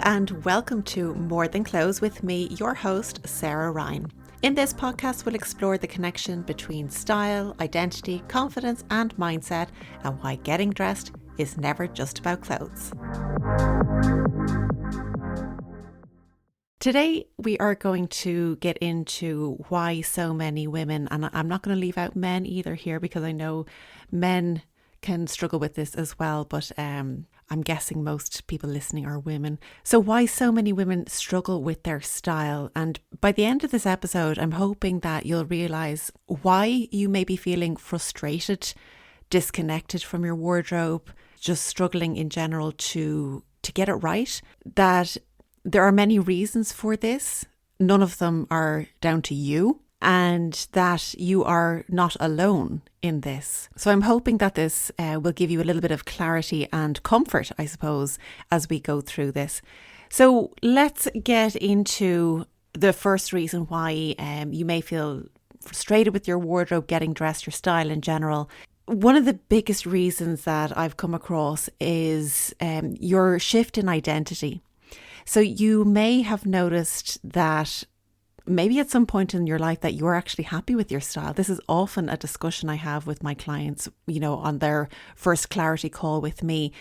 and welcome to More Than Clothes with me, your host, Sarah Ryan. In this podcast, we'll explore the connection between style, identity, confidence, and mindset, and why getting dressed is never just about clothes. Today, we are going to get into why so many women, and I'm not going to leave out men either here because I know men can struggle with this as well, but I'm guessing most people listening are women. So why so many women struggle with their style. And by the end of this episode, I'm hoping that you'll realise why you may be feeling frustrated, disconnected from your wardrobe, just struggling in general to get it right, that there are many reasons for this. None of them are down to you, and that you are not alone in this. So I'm hoping that this will give you a little bit of clarity and comfort, I suppose, as we go through this. So let's get into the first reason why you may feel frustrated with your wardrobe, getting dressed, your style in general. One of the biggest reasons that I've come across is your shift in identity. So you may have noticed that maybe at some point in your life that you're actually happy with your style. This is often a discussion I have with my clients, you know, on their first clarity call with me.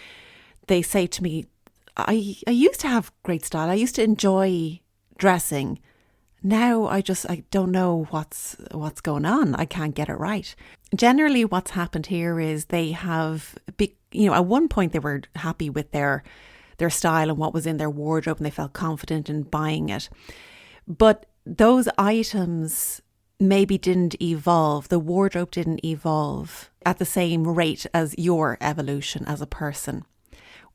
They say to me, I used to have great style. I used to enjoy dressing. Now I don't know what's going on. I can't get it right. Generally what's happened here is they have, at one point they were happy with their style and what was in their wardrobe, and they felt confident in buying it. But those items maybe didn't evolve. The wardrobe didn't evolve at the same rate as your evolution as a person.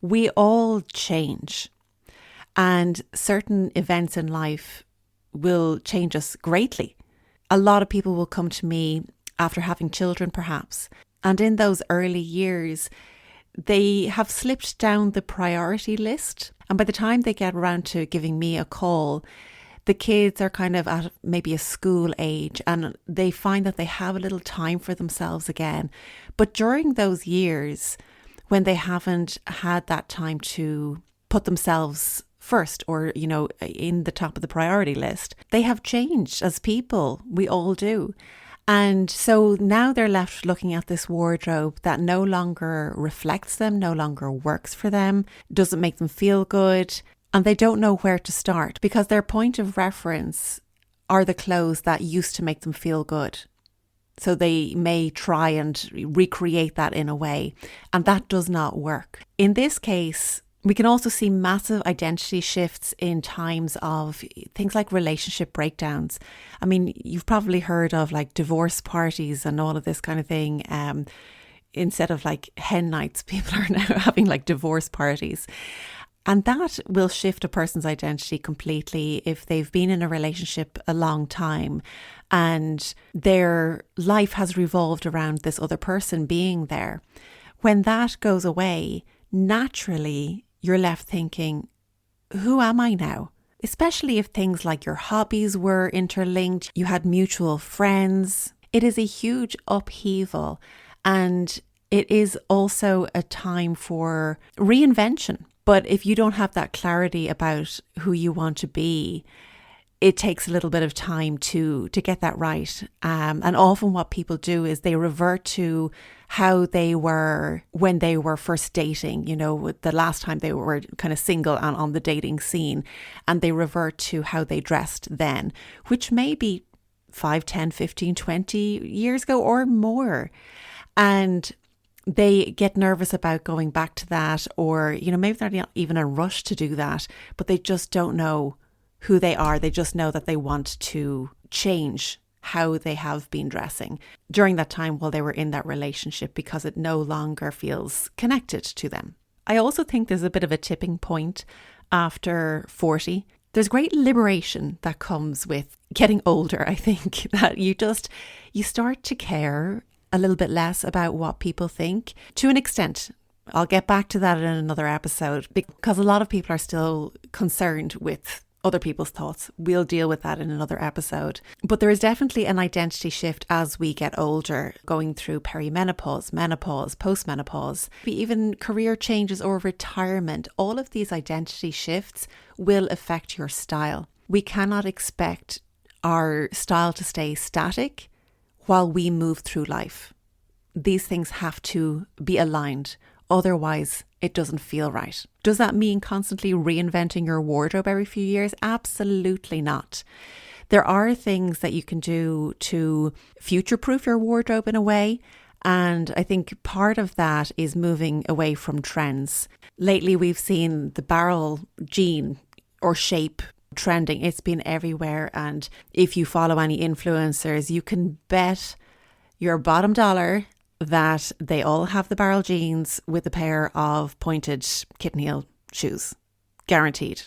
We all change, and certain events in life will change us greatly. A lot of people will come to me after having children, perhaps, and in those early years, they have slipped down the priority list. And by the time they get around to giving me a call, the kids are kind of at maybe a school age, and they find that they have a little time for themselves again. But during those years, when they haven't had that time to put themselves first or, in the top of the priority list, they have changed as people. We all do. And so now they're left looking at this wardrobe that no longer reflects them, no longer works for them, doesn't make them feel good. And they don't know where to start because their point of reference are the clothes that used to make them feel good. So they may try and recreate that in a way, and that does not work. In this case, we can also see massive identity shifts in times of things like relationship breakdowns. I mean, you've probably heard of like divorce parties and all of this kind of thing. Instead of like hen nights, people are now having like divorce parties. And that will shift a person's identity completely if they've been in a relationship a long time and their life has revolved around this other person being there. When that goes away, naturally, you're left thinking, who am I now? Especially if things like your hobbies were interlinked, you had mutual friends. It is a huge upheaval, and it is also a time for reinvention. But if you don't have that clarity about who you want to be, it takes a little bit of time to get that right. And often what people do is they revert to how they were when they were first dating, the last time they were kind of single and on the dating scene. And they revert to how they dressed then, which may be 5, 10, 15, 20 years ago or more. And they get nervous about going back to that, or, maybe they're not even in a rush to do that, but they just don't know who they are. They just know that they want to change how they have been dressing during that time while they were in that relationship because it no longer feels connected to them. I also think there's a bit of a tipping point after 40. There's great liberation that comes with getting older. I think that you start to care a little bit less about what people think to an extent. I'll get back to that in another episode because a lot of people are still concerned with other people's thoughts. We'll deal with that in another episode. But there is definitely an identity shift as we get older, going through perimenopause, menopause, postmenopause, even career changes or retirement. All of these identity shifts will affect your style. We cannot expect our style to stay static while we move through life. These things have to be aligned. Otherwise, it doesn't feel right. Does that mean constantly reinventing your wardrobe every few years? Absolutely not. There are things that you can do to future-proof your wardrobe in a way. And I think part of that is moving away from trends. Lately, we've seen the barrel jean or shape trending. It's been everywhere. And if you follow any influencers, you can bet your bottom dollar that they all have the barrel jeans with a pair of pointed kitten heel shoes. Guaranteed.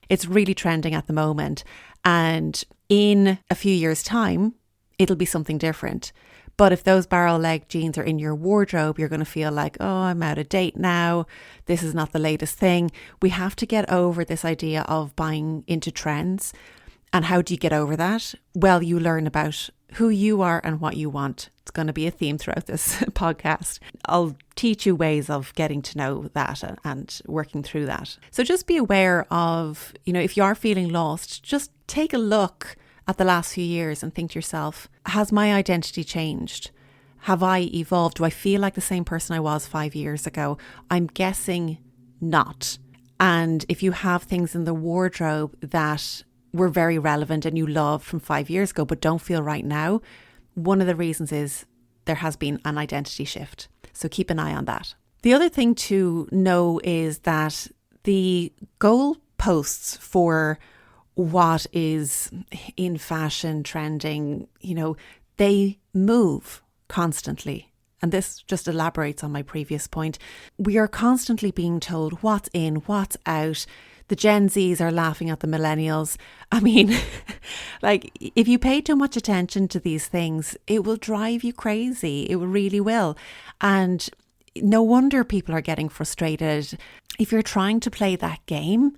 It's really trending at the moment. And in a few years' time, it'll be something different. But if those barrel leg jeans are in your wardrobe, you're going to feel like, oh, I'm out of date now. This is not the latest thing. We have to get over this idea of buying into trends. And how do you get over that? Well, you learn about who you are and what you want. It's going to be a theme throughout this podcast. I'll teach you ways of getting to know that and working through that. So just be aware of, if you are feeling lost, just take a look at the last few years and think to yourself, has my identity changed? Have I evolved? Do I feel like the same person I was 5 years ago? I'm guessing not. And if you have things in the wardrobe that were very relevant and you loved from 5 years ago but don't feel right now, one of the reasons is there has been an identity shift. So keep an eye on that. The other thing to know is that the goalposts for what is in fashion, trending, they move constantly. And this just elaborates on my previous point. We are constantly being told what's in, what's out. The Gen Zs are laughing at the millennials. I mean, if you pay too much attention to these things, it will drive you crazy. It really will. And no wonder people are getting frustrated. If you're trying to play that game,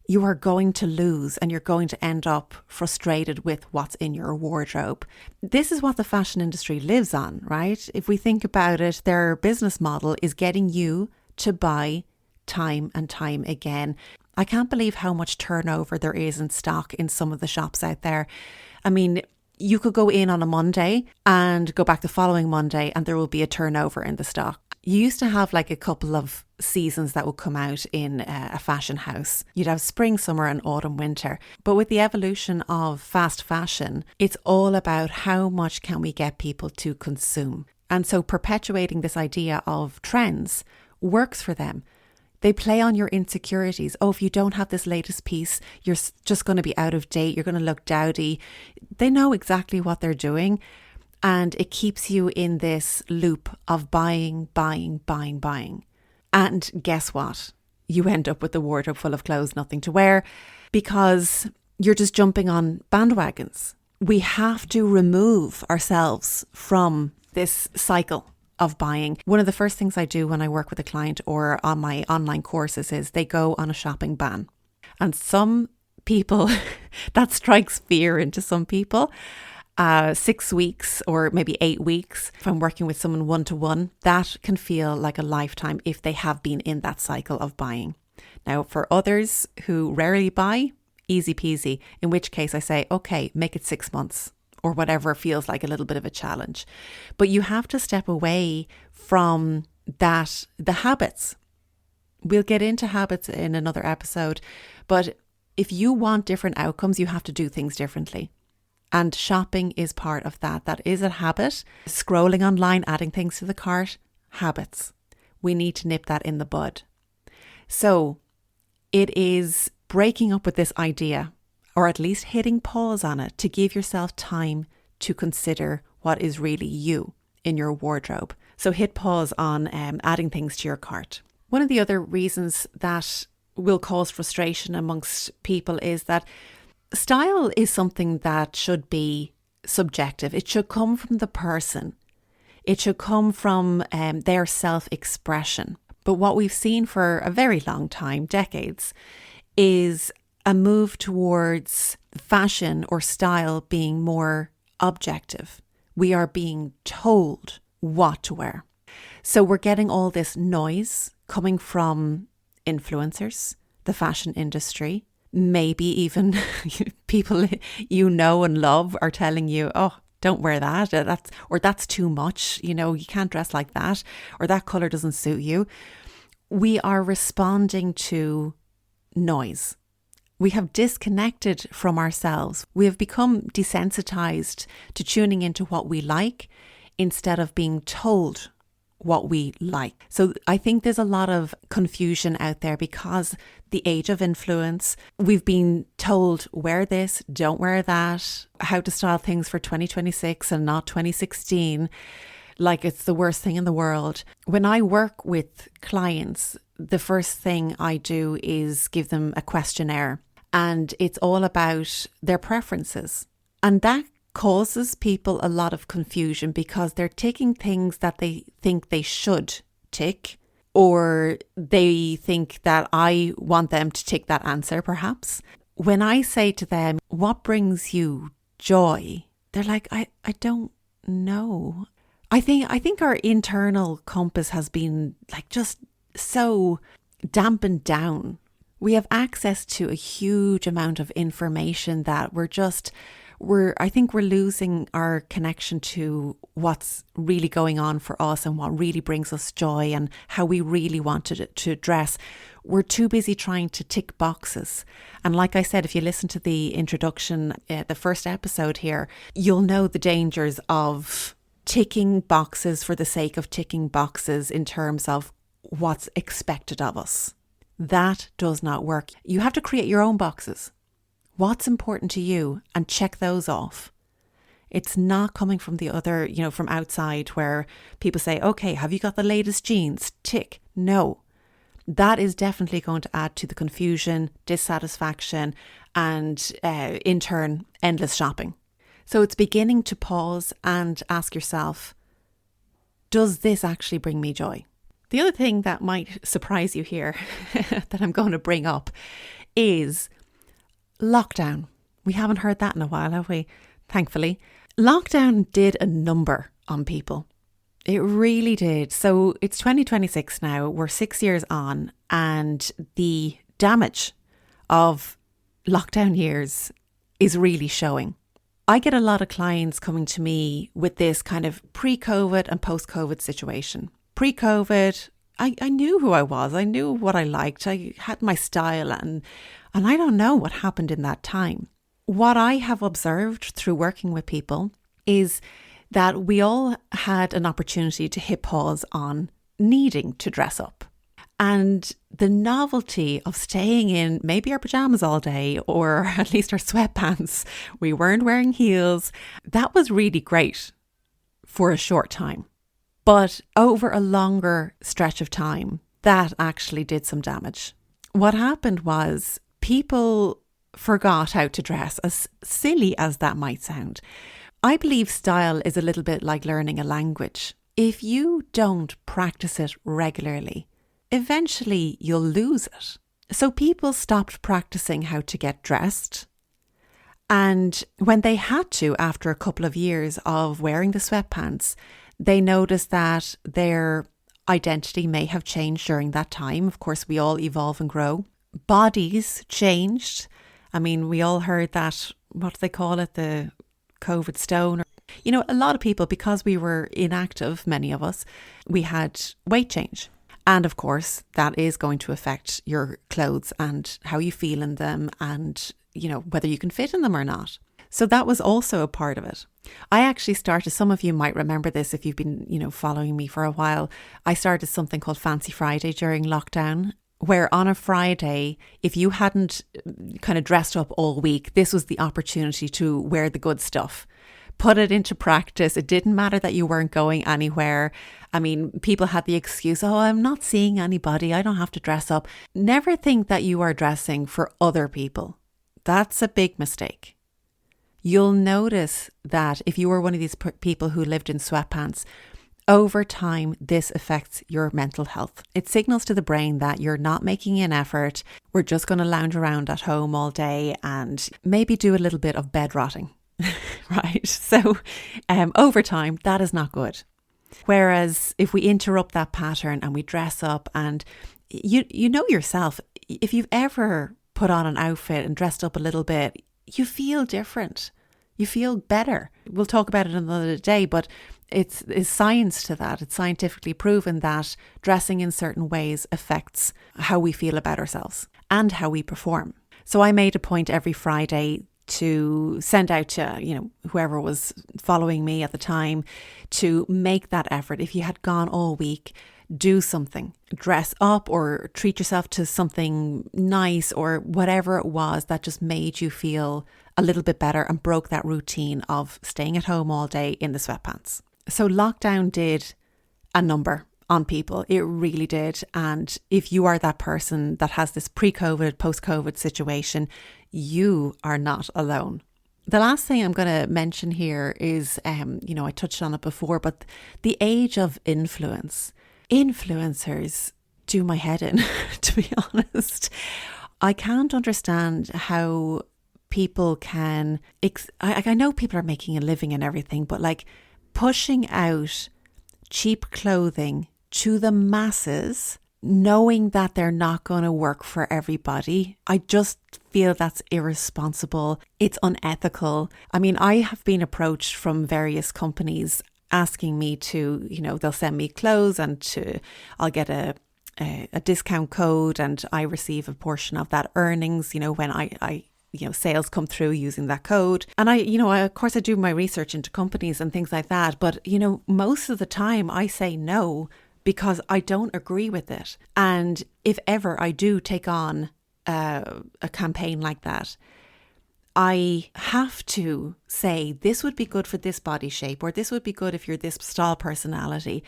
you are going to lose and you're going to end up frustrated with what's in your wardrobe. This is what the fashion industry lives on, right? If we think about it, their business model is getting you to buy time and time again. I can't believe how much turnover there is in stock in some of the shops out there. I mean, you could go in on a Monday and go back the following Monday and there will be a turnover in the stock. You used to have like a couple of seasons that would come out in a fashion house. You'd have spring, summer and autumn, winter. But with the evolution of fast fashion, it's all about how much can we get people to consume. And so perpetuating this idea of trends works for them. They play on your insecurities. Oh, if you don't have this latest piece, you're just going to be out of date. You're going to look dowdy. They know exactly what they're doing. And it keeps you in this loop of buying. And guess what? You end up with a wardrobe full of clothes, nothing to wear, because you're just jumping on bandwagons. We have to remove ourselves from this cycle of buying. One of the first things I do when I work with a client or on my online courses is they go on a shopping ban. And some people, that strikes fear into some people. 6 weeks or maybe 8 weeks, if I'm working with someone one-to-one, that can feel like a lifetime if they have been in that cycle of buying. Now, for others who rarely buy, easy peasy, in which case I say, okay, make it 6 months or whatever feels like a little bit of a challenge. But you have to step away from that, the habits. We'll get into habits in another episode, but if you want different outcomes, you have to do things differently. And shopping is part of that. That is a habit. Scrolling online, adding things to the cart, habits. We need to nip that in the bud. So it is breaking up with this idea, or at least hitting pause on it to give yourself time to consider what is really you in your wardrobe. So hit pause on adding things to your cart. One of the other reasons that will cause frustration amongst people is that style is something that should be subjective. It should come from the person. It should come from their self-expression. But what we've seen for a very long time, decades, is a move towards fashion or style being more objective. We are being told what to wear. So we're getting all this noise coming from influencers, the fashion industry, maybe even people you know and love are telling you, oh, don't wear that, that's too much, you can't dress like that, or that colour doesn't suit you. We are responding to noise. We have disconnected from ourselves. We have become desensitized to tuning into what we like instead of being told what we like. So I think there's a lot of confusion out there because the age of influence, we've been told wear this, don't wear that, how to style things for 2026 and not 2016, like it's the worst thing in the world. When I work with clients, the first thing I do is give them a questionnaire, and it's all about their preferences. And that causes people a lot of confusion because they're ticking things that they think they should tick, or they think that I want them to tick that answer perhaps. When I say to them, what brings you joy? They're like, I don't know. I think our internal compass has been like just so dampened down. We have access to a huge amount of information that I think we're losing our connection to what's really going on for us and what really brings us joy and how we really want to dress. We're too busy trying to tick boxes. And like I said, if you listen to the introduction, the first episode here, you'll know the dangers of ticking boxes for the sake of ticking boxes in terms of what's expected of us. That does not work. You have to create your own boxes. What's important to you, and check those off. It's not coming from the other, from outside where people say, okay, have you got the latest jeans? Tick. No. That is definitely going to add to the confusion, dissatisfaction, and in turn, endless shopping. So it's beginning to pause and ask yourself, does this actually bring me joy? The other thing that might surprise you here that I'm going to bring up is lockdown. We haven't heard that in a while, have we? Thankfully. Lockdown did a number on people. It really did. So it's 2026 now. We're 6 years on, and the damage of lockdown years is really showing. I get a lot of clients coming to me with this kind of pre-COVID and post-COVID situation. Pre-COVID, I knew who I was. I knew what I liked. I had my style, and I don't know what happened in that time. What I have observed through working with people is that we all had an opportunity to hit pause on needing to dress up. And the novelty of staying in maybe our pajamas all day, or at least our sweatpants, we weren't wearing heels, that was really great for a short time. But over a longer stretch of time, that actually did some damage. What happened was people forgot how to dress, as silly as that might sound. I believe style is a little bit like learning a language. If you don't practice it regularly, eventually you'll lose it. So people stopped practicing how to get dressed. And when they had to, after a couple of years of wearing the sweatpants, they noticed that their identity may have changed during that time. Of course, we all evolve and grow. Bodies changed. I mean, we all heard that, what do they call it, the COVID stone. A lot of people, because we were inactive, many of us, we had weight change. And of course, that is going to affect your clothes and how you feel in them and, whether you can fit in them or not. So that was also a part of it. I actually started, some of you might remember this if you've been, following me for a while. I started something called Fancy Friday during lockdown, where on a Friday, if you hadn't kind of dressed up all week, this was the opportunity to wear the good stuff. Put it into practice. It didn't matter that you weren't going anywhere. I mean, people had the excuse, oh, I'm not seeing anybody, I don't have to dress up. Never think that you are dressing for other people. That's a big mistake. You'll notice that if you were one of these people who lived in sweatpants, Over time, this affects your mental health. It signals to the brain that you're not making an effort. We're just going to lounge around at home all day and maybe do a little bit of bed rotting, right? So over time, that is not good. Whereas if we interrupt that pattern and we dress up, and you know yourself, if you've ever put on an outfit and dressed up a little bit, you feel different. You feel better. We'll talk about it another day, but it's science to that. It's scientifically proven that dressing in certain ways affects how we feel about ourselves and how we perform. So I made a point every Friday to send out to, whoever was following me at the time, to make that effort. If you had gone all week, do something, dress up or treat yourself to something nice or whatever it was that just made you feel a little bit better and broke that routine of staying at home all day in the sweatpants. So lockdown did a number on people. It really did. And if you are that person that has this pre-COVID, post-COVID situation, you are not alone. The last thing I'm going to mention here is, I touched on it before, but the age of influence. Influencers do my head in, to be honest. I can't understand how people can, I know people are making a living and everything, but like pushing out cheap clothing to the masses, knowing that they're not going to work for everybody, I just feel that's irresponsible. It's unethical. I mean, I have been approached from various companies asking me to, they'll send me clothes and I'll get a discount code and I receive a portion of that earnings, when I sales come through using that code. And I of course I do my research into companies and things like that. But, most of the time I say no because I don't agree with it. And if ever I do take on a campaign like that, I have to say this would be good for this body shape, or this would be good if you're this style personality.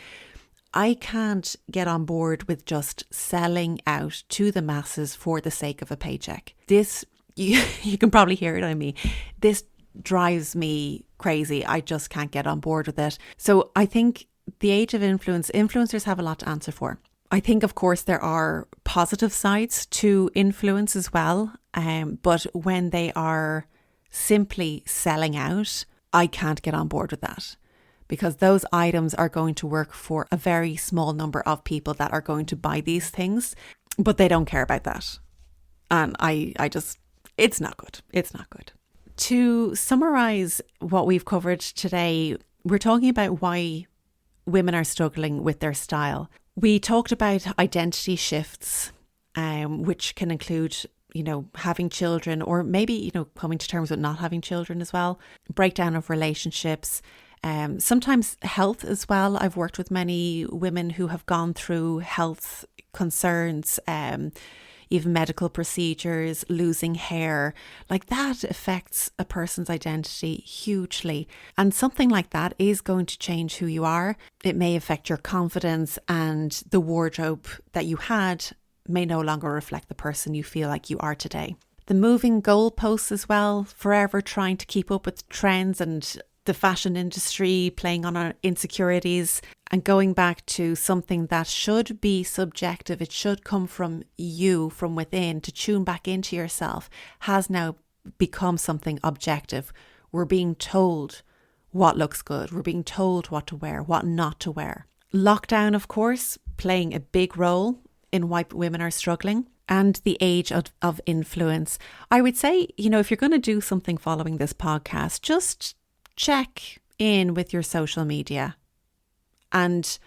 I can't get on board with just selling out to the masses for the sake of a paycheck. This, you can probably hear it on me. This drives me crazy. I just can't get on board with it. So I think the age of influencers have a lot to answer for. I think, of course, there are positive sides to influence as well. But when they are simply selling out, I can't get on board with that, because those items are going to work for a very small number of people that are going to buy these things, but they don't care about that. And it's not good. It's not good. To summarize what we've covered today, we're talking about why women are struggling with their style. We talked about identity shifts, which can include, having children, or maybe, coming to terms with not having children as well, breakdown of relationships, sometimes health as well. I've worked with many women who have gone through health concerns, even medical procedures, losing hair. Like that affects a person's identity hugely. And something like that is going to change who you are. It may affect your confidence, and the wardrobe that you had may no longer reflect the person you feel like you are today. The moving goalposts as well, forever trying to keep up with trends and the fashion industry playing on our insecurities, and going back to something that should be subjective. It should come from you, from within, to tune back into yourself, has now become something objective. We're being told what looks good. We're being told what to wear, what not to wear. Lockdown, of course, playing a big role in why women are struggling. And the age of influence. I would say, if you're going to do something following this podcast, just check in with your social media and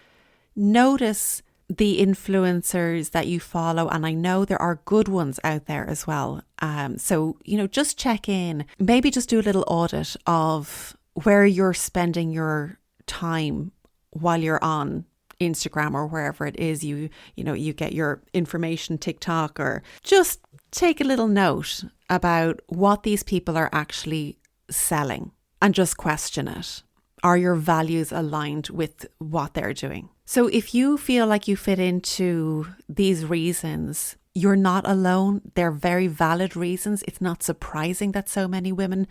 notice the influencers that you follow. And I know there are good ones out there as well. So, just check in, maybe just do a little audit of where you're spending your time while you're on Instagram or wherever it is you get your information, TikTok, or just take a little note about what these people are actually selling and just question it. Are your values aligned with what they're doing? So if you feel like you fit into these reasons, you're not alone. They're very valid reasons. It's not surprising that so many women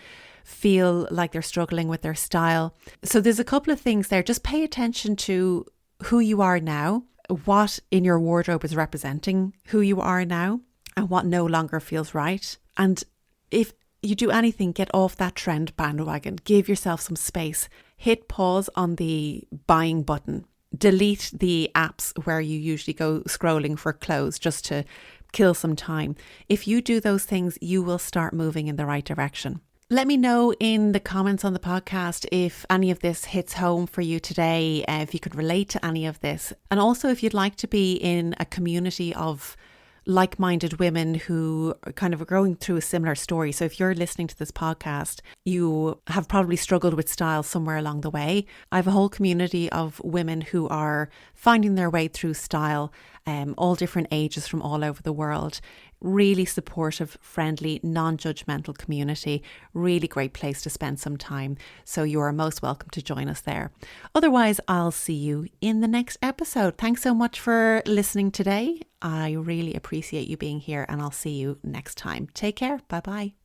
feel like they're struggling with their style. So there's a couple of things there. Just pay attention to who you are now, what in your wardrobe is representing who you are now, and what no longer feels right. And if you do anything, get off that trend bandwagon. Give yourself some space. Hit pause on the buying button. Delete the apps where you usually go scrolling for clothes just to kill some time. If you do those things, you will start moving in the right direction. Let me know in the comments on the podcast if any of this hits home for you today, if you could relate to any of this. And also if you'd like to be in a community of like-minded women who are kind of going through a similar story. So if you're listening to this podcast, you have probably struggled with style somewhere along the way. I have a whole community of women who are finding their way through style, all different ages from all over the world. Really supportive, friendly, non-judgmental community. Really great place to spend some time. So you are most welcome to join us there. Otherwise, I'll see you in the next episode. Thanks so much for listening today. I really appreciate you being here, and I'll see you next time. Take care. Bye-bye.